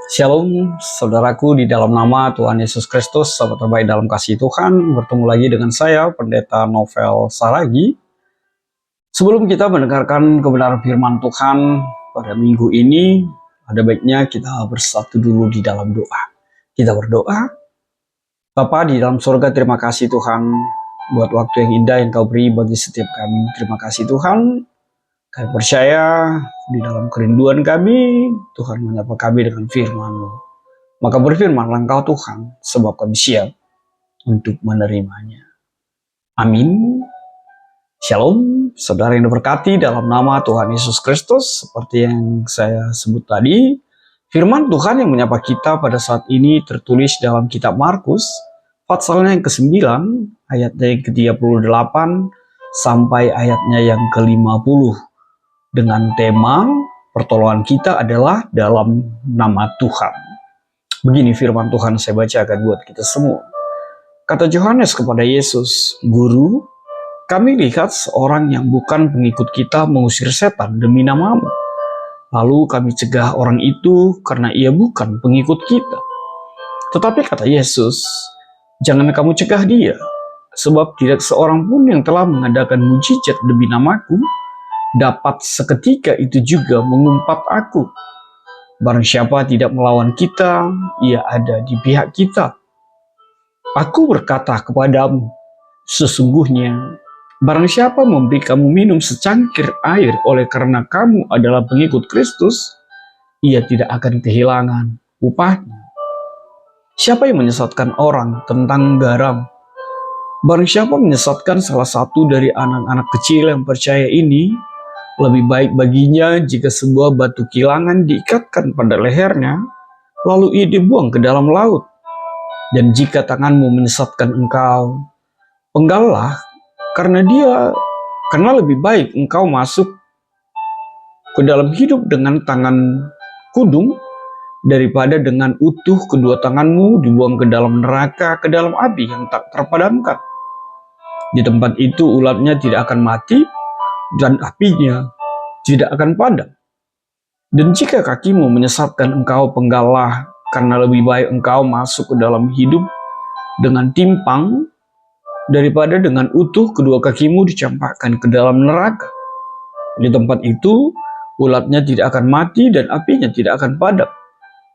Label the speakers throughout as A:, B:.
A: Shalom, saudaraku di dalam nama Tuhan Yesus Kristus, sahabat terbaik dalam kasih Tuhan. Bertemu lagi dengan saya, Pendeta Novel Saragi. Sebelum kita mendengarkan kebenaran firman Tuhan pada minggu ini, ada baiknya kita bersatu dulu di dalam doa. Kita berdoa. Bapa di dalam surga, terima kasih Tuhan buat waktu yang indah yang Kau beri bagi setiap kami. Terima kasih Tuhan. Kami percaya di dalam kerinduan kami, Tuhan menyapa kami dengan firman-Mu. Maka berfirmanlah Engkau Tuhan, sebab kami siap untuk menerimanya. Amin. Shalom, saudara yang diberkati dalam nama Tuhan Yesus Kristus. Seperti yang saya sebut tadi, firman Tuhan yang menyapa kita pada saat ini tertulis dalam kitab Markus, pasalnya yang ke-9, ayatnya yang ke-38, sampai ayatnya yang ke-50. Dengan tema pertolongan kita adalah dalam nama Tuhan. Begini firman Tuhan saya bacakan buat kita semua. Kata Yohanes kepada Yesus, "Guru, kami lihat seorang yang bukan pengikut kita mengusir setan demi nama-Mu. Lalu kami cegah orang itu karena ia bukan pengikut kita." Tetapi kata Yesus, "Jangan kamu cegah dia, sebab tidak seorang pun yang telah mengadakan mujizat demi nama-Ku dapat seketika itu juga mengumpat Aku. Barang siapa tidak melawan kita, ia ada di pihak kita. Aku berkata kepadamu, sesungguhnya barang siapa memberi kamu minum secangkir air oleh karena kamu adalah pengikut Kristus, ia tidak akan kehilangan upahnya. Siapa yang menyesatkan orang tentang garam? Barang siapa menyesatkan salah satu dari anak-anak kecil yang percaya ini, lebih baik baginya jika sebuah batu kilangan diikatkan pada lehernya, lalu ia dibuang ke dalam laut. Dan jika tanganmu menyesatkan engkau, penggallah, karena lebih baik engkau masuk ke dalam hidup dengan tangan kudung, daripada dengan utuh kedua tanganmu dibuang ke dalam neraka, ke dalam api yang tak terpadamkan. Di tempat itu ulatnya tidak akan mati, dan apinya tidak akan padam. Dan jika kakimu menyesatkan engkau, penggallah, karena lebih baik engkau masuk ke dalam hidup dengan timpang, daripada dengan utuh kedua kakimu dicampakkan ke dalam neraka. Di tempat itu ulatnya tidak akan mati dan apinya tidak akan padam.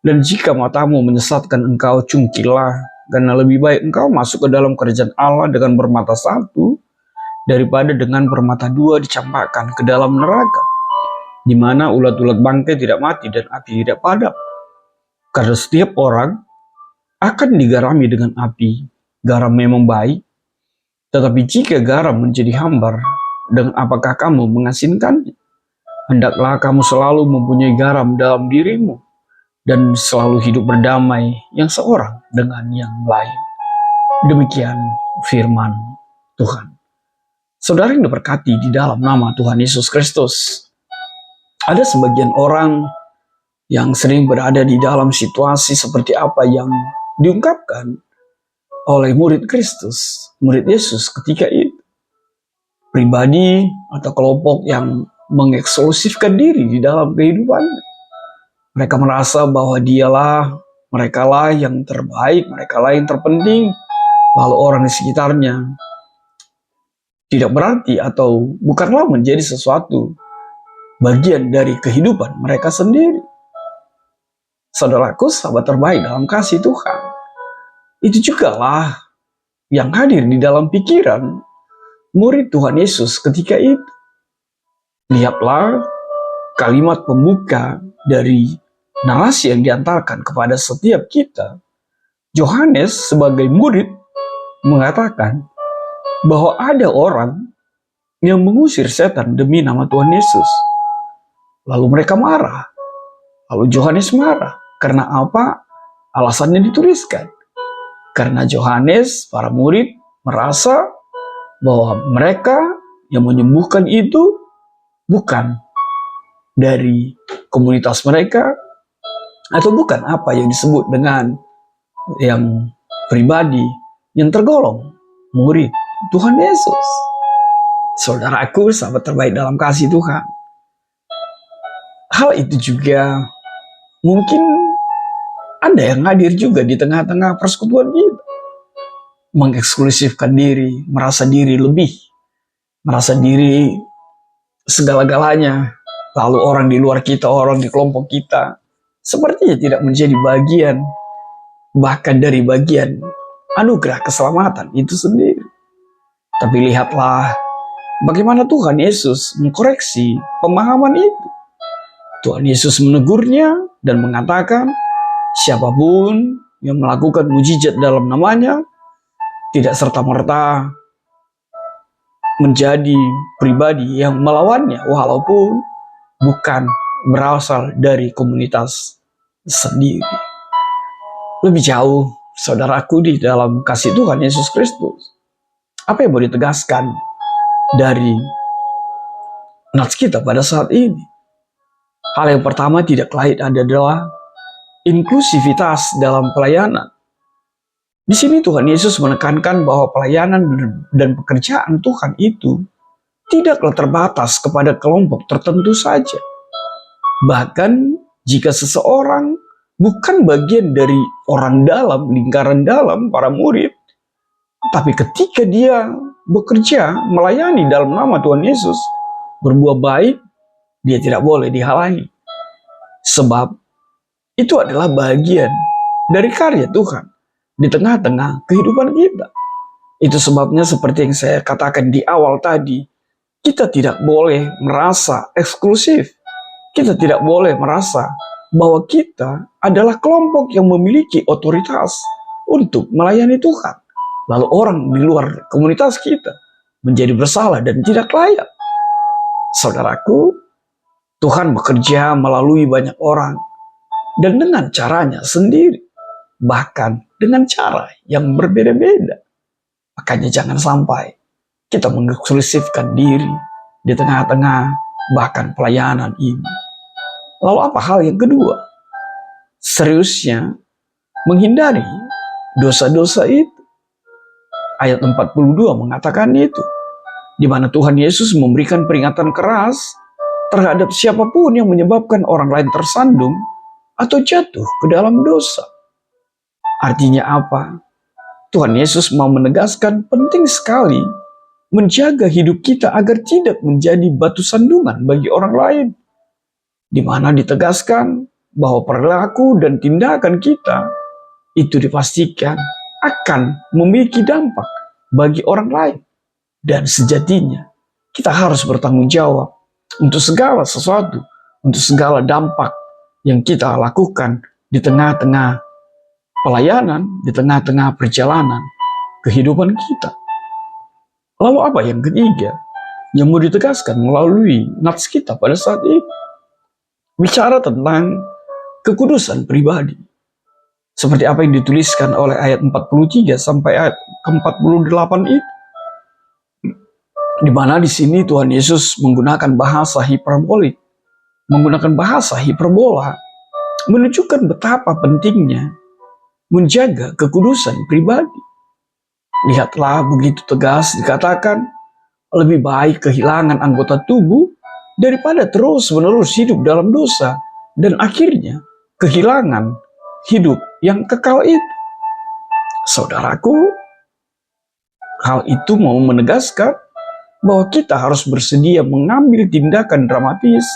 A: Dan jika matamu menyesatkan engkau, cungkilah, karena lebih baik engkau masuk ke dalam kerajaan Allah dengan bermata satu, daripada dengan bermata dua dicampakkan ke dalam neraka, di mana ulat-ulat bangkai tidak mati dan api tidak padam. Karena setiap orang akan digarami dengan api. Garam memang baik, tetapi jika garam menjadi hambar, dengan apakah kamu mengasinkannya? Hendaklah kamu selalu mempunyai garam dalam dirimu, dan selalu hidup berdamai yang seorang dengan yang lain. Demikian firman Tuhan. Saudara yang diberkati di dalam nama Tuhan Yesus Kristus, ada sebagian orang yang sering berada di dalam situasi seperti apa yang diungkapkan oleh murid Kristus, murid Yesus ketika itu. Pribadi atau kelompok yang mengeksklusifkan diri di dalam kehidupannya. Mereka merasa bahwa merekalah yang terbaik, merekalah yang terpenting, lalu orang di sekitarnya tidak berarti atau bukanlah menjadi sesuatu bagian dari kehidupan mereka sendiri. Saudaraku, sahabat terbaik dalam kasih Tuhan, itu jugalah yang hadir di dalam pikiran murid Tuhan Yesus ketika itu. Lihatlah kalimat pembuka dari narasi yang diantarkan kepada setiap kita. Yohanes sebagai murid mengatakan bahwa ada orang yang mengusir setan demi nama Tuhan Yesus. Lalu mereka marah. Lalu Yohanes marah. Karena apa? Alasannya dituliskan. Karena Yohanes, para murid, merasa bahwa mereka yang menyembuhkan itu bukan dari komunitas mereka, atau bukan apa yang disebut dengan yang pribadi yang tergolong murid Tuhan Yesus. Saudaraku, sahabat terbaik dalam kasih Tuhan, hal itu juga mungkin Anda yang hadir juga di tengah-tengah persekutuan kita. Mengeksklusifkan diri, merasa diri lebih, merasa diri segala-galanya. Lalu orang di luar kita, orang di kelompok kita, sepertinya tidak menjadi bagian, bahkan dari bagian anugerah keselamatan itu sendiri. Tapi lihatlah bagaimana Tuhan Yesus mengkoreksi pemahaman itu. Tuhan Yesus menegurnya dan mengatakan, siapapun yang melakukan mujizat dalam namanya tidak serta-merta menjadi pribadi yang melawannya, walaupun bukan berasal dari komunitas sendiri. Lebih jauh, saudaraku di dalam kasih Tuhan Yesus Kristus, apa yang mau ditegaskan dari nats kita pada saat ini? Hal yang pertama tidak lain adalah inklusivitas dalam pelayanan. Di sini Tuhan Yesus menekankan bahwa pelayanan dan pekerjaan Tuhan itu tidaklah terbatas kepada kelompok tertentu saja. Bahkan jika seseorang bukan bagian dari orang dalam, lingkaran dalam, para murid, tapi ketika dia bekerja, melayani dalam nama Tuhan Yesus, berbuat baik, dia tidak boleh dihalangi. Sebab itu adalah bagian dari karya Tuhan di tengah-tengah kehidupan kita. Itu sebabnya seperti yang saya katakan di awal tadi, kita tidak boleh merasa eksklusif. Kita tidak boleh merasa bahwa kita adalah kelompok yang memiliki otoritas untuk melayani Tuhan. Lalu orang di luar komunitas kita menjadi bersalah dan tidak layak. Saudaraku, Tuhan bekerja melalui banyak orang dan dengan caranya sendiri, bahkan dengan cara yang berbeda-beda. Makanya jangan sampai kita mengeksklusifkan diri di tengah-tengah bahkan pelayanan ini. Lalu apa hal yang kedua? Seriusnya menghindari dosa-dosa itu. Ayat 42 mengatakan itu, di mana Tuhan Yesus memberikan peringatan keras terhadap siapapun yang menyebabkan orang lain tersandung atau jatuh ke dalam dosa. Artinya apa? Tuhan Yesus mau menegaskan penting sekali menjaga hidup kita agar tidak menjadi batu sandungan bagi orang lain. Di mana ditegaskan bahwa perilaku dan tindakan kita itu dipastikan akan memiliki dampak bagi orang lain. Dan sejatinya kita harus bertanggung jawab untuk segala sesuatu, untuk segala dampak yang kita lakukan di tengah-tengah pelayanan, di tengah-tengah perjalanan kehidupan kita. Lalu apa yang ketiga yang mau ditegaskan melalui nats kita pada saat ini? Bicara tentang kekudusan pribadi. Seperti apa yang dituliskan oleh ayat 43 sampai ayat ke-48 itu. Di mana di sini Tuhan Yesus menggunakan bahasa hiperbolik, menggunakan bahasa hiperbola, menunjukkan betapa pentingnya menjaga kekudusan pribadi. Lihatlah, begitu tegas dikatakan, lebih baik kehilangan anggota tubuh daripada terus-menerus hidup dalam dosa dan akhirnya kehilangan hidup yang kekal itu. Saudaraku, hal itu mau menegaskan bahwa kita harus bersedia mengambil tindakan dramatis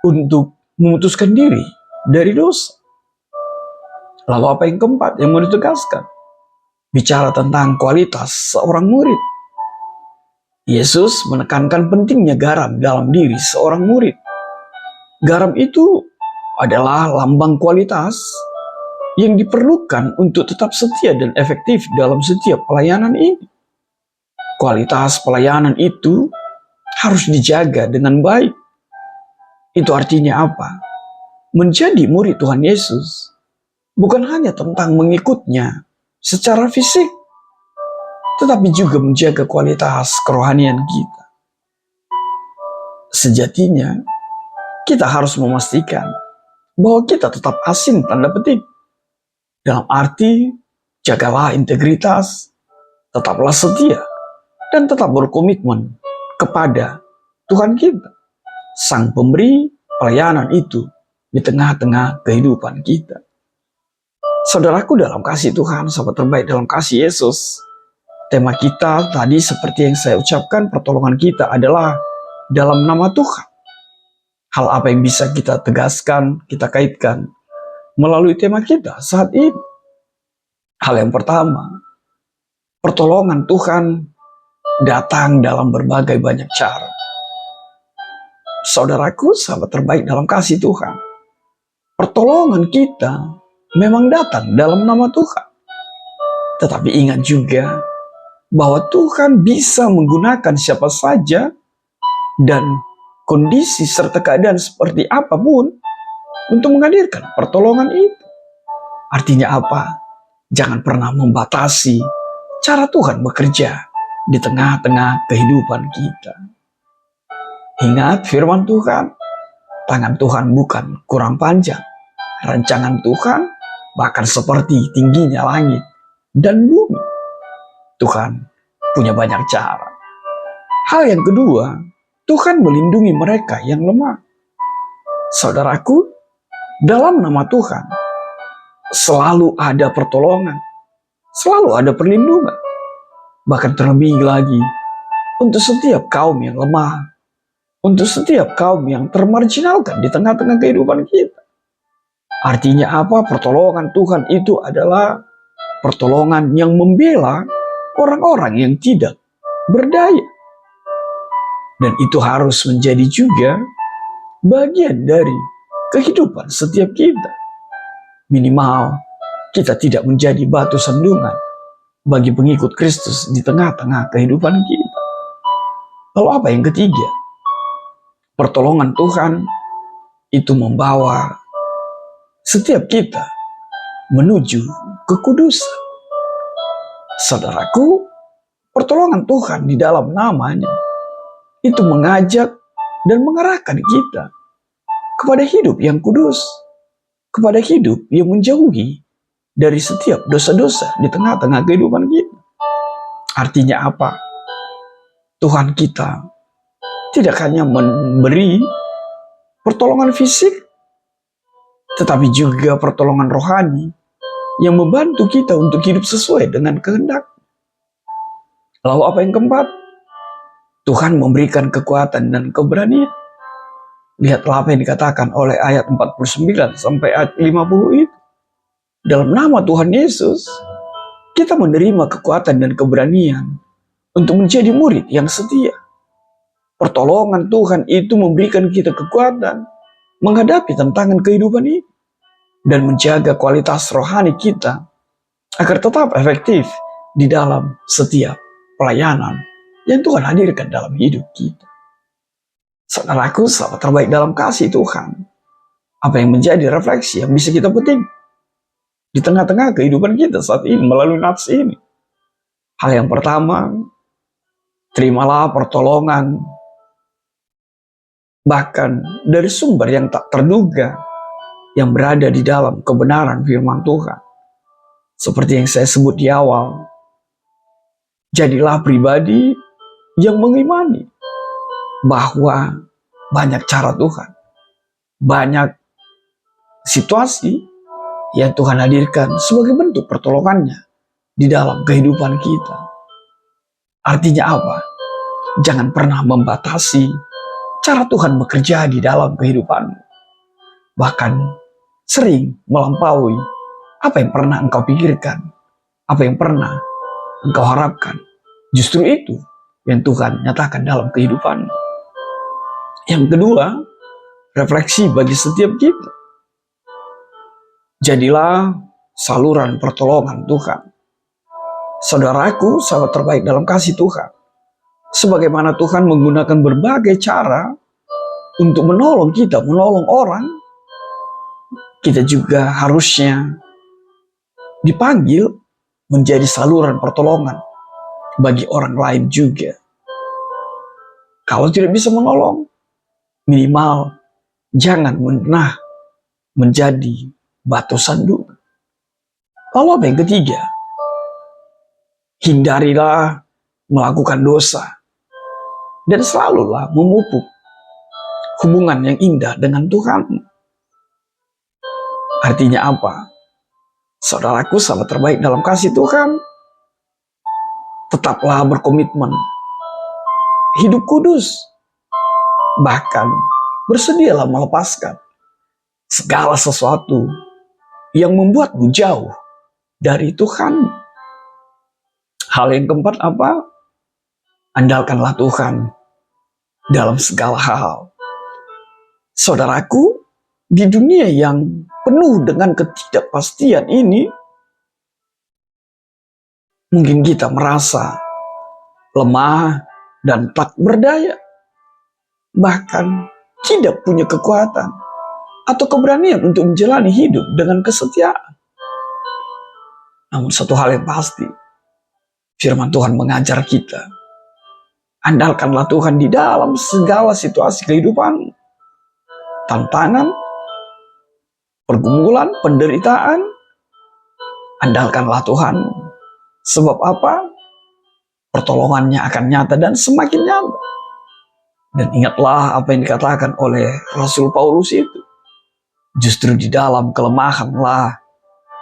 A: untuk memutuskan diri dari dosa. Lalu apa yang keempat yang mau ditegaskan? Bicara tentang kualitas seorang murid. Yesus menekankan pentingnya garam dalam diri seorang murid. Garam itu adalah lambang kualitas yang diperlukan untuk tetap setia dan efektif dalam setiap pelayanan ini. Kualitas pelayanan itu harus dijaga dengan baik. Itu artinya apa? Menjadi murid Tuhan Yesus bukan hanya tentang mengikutnya secara fisik, tetapi juga menjaga kualitas kerohanian kita. Sejatinya, kita harus memastikan bahwa kita tetap asin tanda petik. Dalam arti, jagalah integritas, tetaplah setia, dan tetap berkomitmen kepada Tuhan kita, Sang Pemberi pelayanan itu di tengah-tengah kehidupan kita. Saudaraku dalam kasih Tuhan, sahabat terbaik dalam kasih Yesus, tema kita tadi seperti yang saya ucapkan, pertolongan kita adalah dalam nama Tuhan. Hal apa yang bisa kita tegaskan, kita kaitkan melalui tema kita saat ini? Hal yang pertama, pertolongan Tuhan datang dalam berbagai banyak cara. Saudaraku, sahabat terbaik dalam kasih Tuhan, pertolongan kita memang datang dalam nama Tuhan. Tetapi ingat juga bahwa Tuhan bisa menggunakan siapa saja dan kondisi serta keadaan seperti apapun untuk menghadirkan pertolongan itu. Artinya apa? Jangan pernah membatasi cara Tuhan bekerja di tengah-tengah kehidupan kita. Ingat firman Tuhan, tangan Tuhan bukan kurang panjang. Rancangan Tuhan bahkan seperti tingginya langit dan bumi. Tuhan punya banyak cara. Hal yang kedua, Tuhan melindungi mereka yang lemah. Saudaraku, dalam nama Tuhan selalu ada pertolongan, selalu ada perlindungan. Bahkan terlebih lagi untuk setiap kaum yang lemah, untuk setiap kaum yang termarginalkan di tengah-tengah kehidupan kita. Artinya apa? Pertolongan Tuhan itu adalah pertolongan yang membela orang-orang yang tidak berdaya. Dan itu harus menjadi juga bagian dari kehidupan setiap kita. Minimal kita tidak menjadi batu sandungan bagi pengikut Kristus di tengah-tengah kehidupan kita. Lalu apa yang ketiga? Pertolongan Tuhan itu membawa setiap kita menuju kekudusan. Saudaraku, pertolongan Tuhan di dalam namanya itu mengajak dan mengarahkan kita kepada hidup yang kudus, kepada hidup yang menjauhi dari setiap dosa-dosa di tengah-tengah kehidupan kita. Artinya apa? Tuhan kita tidak hanya memberi pertolongan fisik, tetapi juga pertolongan rohani yang membantu kita untuk hidup sesuai dengan kehendak. Lalu apa yang keempat? Tuhan memberikan kekuatan dan keberanian. Lihatlah apa yang dikatakan oleh ayat 49 sampai ayat 50 itu. Dalam nama Tuhan Yesus, kita menerima kekuatan dan keberanian untuk menjadi murid yang setia. Pertolongan Tuhan itu memberikan kita kekuatan menghadapi tantangan kehidupan ini dan menjaga kualitas rohani kita agar tetap efektif di dalam setiap pelayanan yang Tuhan hadirkan dalam hidup kita. Saudaraku, sahabat terbaik dalam kasih Tuhan, apa yang menjadi refleksi yang bisa kita petik di tengah-tengah kehidupan kita saat ini melalui nats ini? Hal yang pertama, terimalah pertolongan bahkan dari sumber yang tak terduga yang berada di dalam kebenaran firman Tuhan. Seperti yang saya sebut di awal, jadilah pribadi yang mengimani bahwa banyak cara Tuhan, banyak situasi yang Tuhan hadirkan sebagai bentuk pertolongannya di dalam kehidupan kita. Artinya apa? Jangan pernah membatasi cara Tuhan bekerja di dalam kehidupanmu. Bahkan sering melampaui apa yang pernah engkau pikirkan, apa yang pernah engkau harapkan. Justru itu yang Tuhan nyatakan dalam kehidupanmu. Yang kedua, refleksi bagi setiap kita. Jadilah saluran pertolongan Tuhan. Saudaraku, sahabat terbaik dalam kasih Tuhan, sebagaimana Tuhan menggunakan berbagai cara untuk menolong kita, menolong orang, kita juga harusnya dipanggil menjadi saluran pertolongan bagi orang lain juga. Kalau tidak bisa menolong, minimal jangan pernah menjadi batu sandungan. Lalu apa yang ketiga? Hindarilah melakukan dosa dan selalulah memupuk hubungan yang indah dengan Tuhan. Artinya apa? Saudaraku, sahabat terbaik dalam kasih Tuhan, tetaplah berkomitmen hidup kudus, bahkan bersedialah melepaskan segala sesuatu yang membuatmu jauh dari Tuhan. Hal yang keempat apa? Andalkanlah Tuhan dalam segala hal. Saudaraku, di dunia yang penuh dengan ketidakpastian ini, mungkin kita merasa lemah dan tak berdaya, bahkan tidak punya kekuatan atau keberanian untuk menjalani hidup dengan kesetiaan. Namun satu hal yang pasti, firman Tuhan mengajar kita, andalkanlah Tuhan di dalam segala situasi kehidupan, tantangan, pergumulan, penderitaan. Andalkanlah Tuhan. Sebab apa? Pertolongannya akan nyata dan semakin nyata. Dan ingatlah apa yang dikatakan oleh Rasul Paulus itu. Justru di dalam kelemahanlah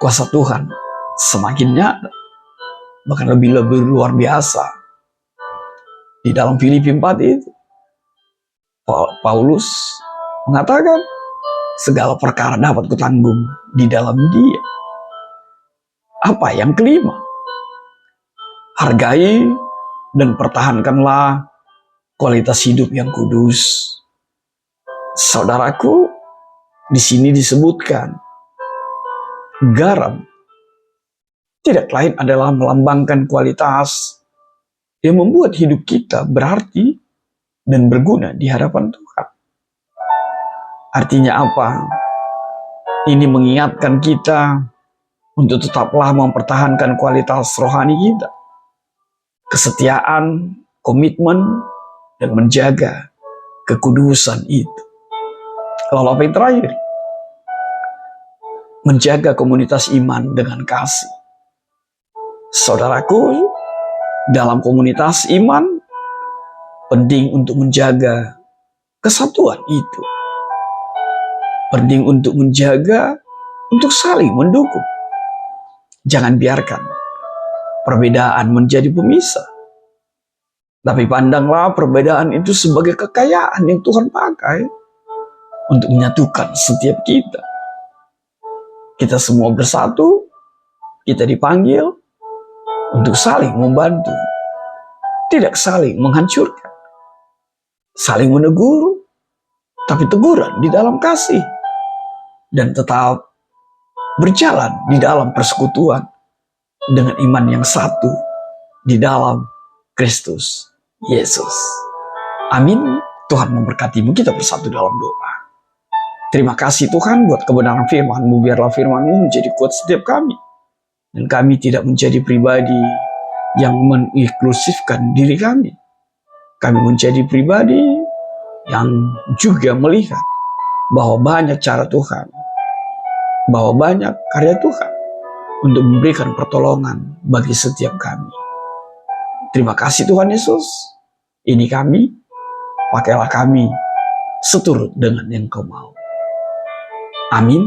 A: kuasa Tuhan semakin nyata. Bahkan lebih luar biasa. Di dalam Filipi 4 itu, Paulus mengatakan, segala perkara dapat kutanggung di dalam Dia. Apa yang kelima? Hargai dan pertahankanlah kualitas hidup yang kudus. Saudaraku, di sini disebutkan garam tidak lain adalah melambangkan kualitas yang membuat hidup kita berarti dan berguna di hadapan Tuhan. Artinya apa? Ini mengingatkan kita untuk tetaplah mempertahankan kualitas rohani kita. Kesetiaan, komitmen, dan menjaga kekudusan itu. Lalu apa yang terakhir? Menjaga komunitas iman dengan kasih. Saudaraku, dalam komunitas iman, penting untuk menjaga kesatuan itu. Penting untuk menjaga, untuk saling mendukung. Jangan biarkan perbedaan menjadi pemisah. Tapi pandanglah perbedaan itu sebagai kekayaan yang Tuhan pakai untuk menyatukan setiap kita. Kita semua bersatu, kita dipanggil untuk saling membantu, tidak saling menghancurkan, saling menegur, tapi teguran di dalam kasih, dan tetap berjalan di dalam persekutuan dengan iman yang satu di dalam Kristus Yesus. Amin. Tuhan memberkatimu. Kita bersatu dalam doa. Terima kasih Tuhan buat kebenaran firman-Mu. Biarlah firman-Mu menjadi kuat setiap kami. Dan kami tidak menjadi pribadi yang menginklusifkan diri kami. Kami menjadi pribadi yang juga melihat bahwa banyak cara Tuhan, bahwa banyak karya Tuhan untuk memberikan pertolongan bagi setiap kami. Terima kasih Tuhan Yesus. Ini kami, pakailah kami seturut dengan yang Kau mau. Amin.